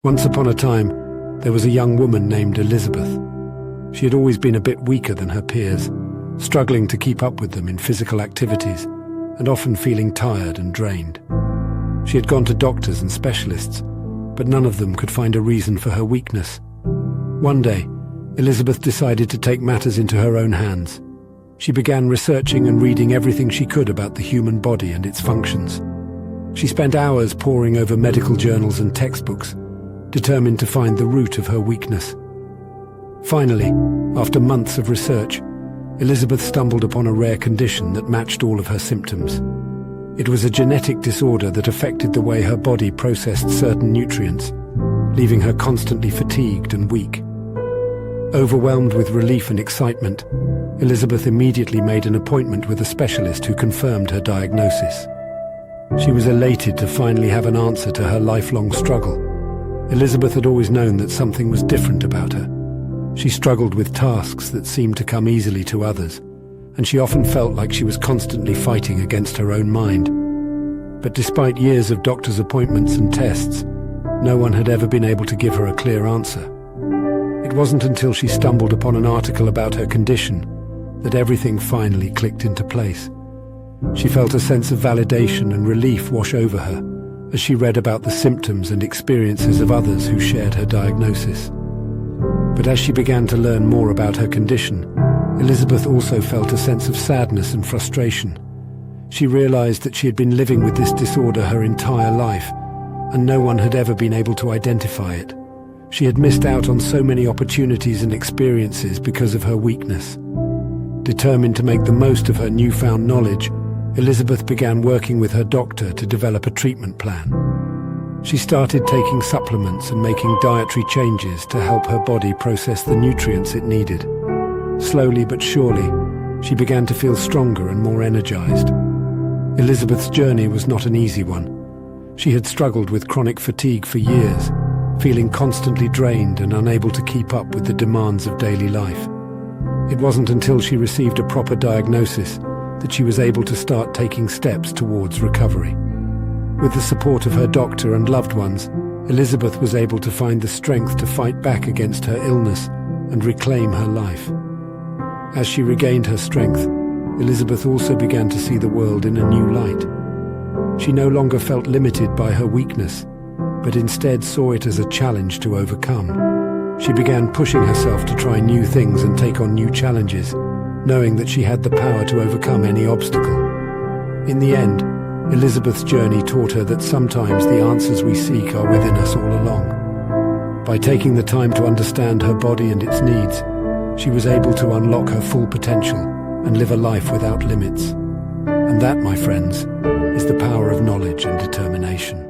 Once upon a time, there was a young woman named Elizabeth. She had always been a bit weaker than her peers, struggling to keep up with them in physical activities, and often feeling tired and drained. She had gone to doctors and specialists, but none of them could find a reason for her weakness. One day, Elizabeth decided to take matters into her own hands. She began researching and reading everything she could about the human body and its functions. She spent hours poring over medical journals and textbooks, determined to find the root of her weakness. Finally, after months of research, Elizabeth stumbled upon a rare condition that matched all of her symptoms. It was a genetic disorder that affected the way her body processed certain nutrients, leaving her constantly fatigued and weak. Overwhelmed with relief and excitement, Elizabeth immediately made an appointment with a specialist who confirmed her diagnosis. She was elated to finally have an answer to her lifelong struggle. Elizabeth had always known that something was different about her. She struggled with tasks that seemed to come easily to others, and she often felt like she was constantly fighting against her own mind. But despite years of doctor's appointments and tests, no one had ever been able to give her a clear answer. It wasn't until she stumbled upon an article about her condition that everything finally clicked into place. She felt a sense of validation and relief wash over her as she read about the symptoms and experiences of others who shared her diagnosis. But as she began to learn more about her condition, Elizabeth also felt a sense of sadness and frustration. She realized that she had been living with this disorder her entire life, and no one had ever been able to identify it. She had missed out on so many opportunities and experiences because of her weakness. Determined to make the most of her newfound knowledge, Elizabeth began working with her doctor to develop a treatment plan. She started taking supplements and making dietary changes to help her body process the nutrients it needed. Slowly but surely, she began to feel stronger and more energized. Elizabeth's journey was not an easy one. She had struggled with chronic fatigue for years, feeling constantly drained and unable to keep up with the demands of daily life. It wasn't until she received a proper diagnosis that she was able to start taking steps towards recovery. With the support of her doctor and loved ones, Elizabeth was able to find the strength to fight back against her illness and reclaim her life. As she regained her strength, Elizabeth also began to see the world in a new light. She no longer felt limited by her weakness, but instead saw it as a challenge to overcome. She began pushing herself to try new things and take on new challenges, knowing that she had the power to overcome any obstacle. In the end, Elizabeth's journey taught her that sometimes the answers we seek are within us all along. By taking the time to understand her body and its needs, she was able to unlock her full potential and live a life without limits. And that, my friends, is the power of knowledge and determination.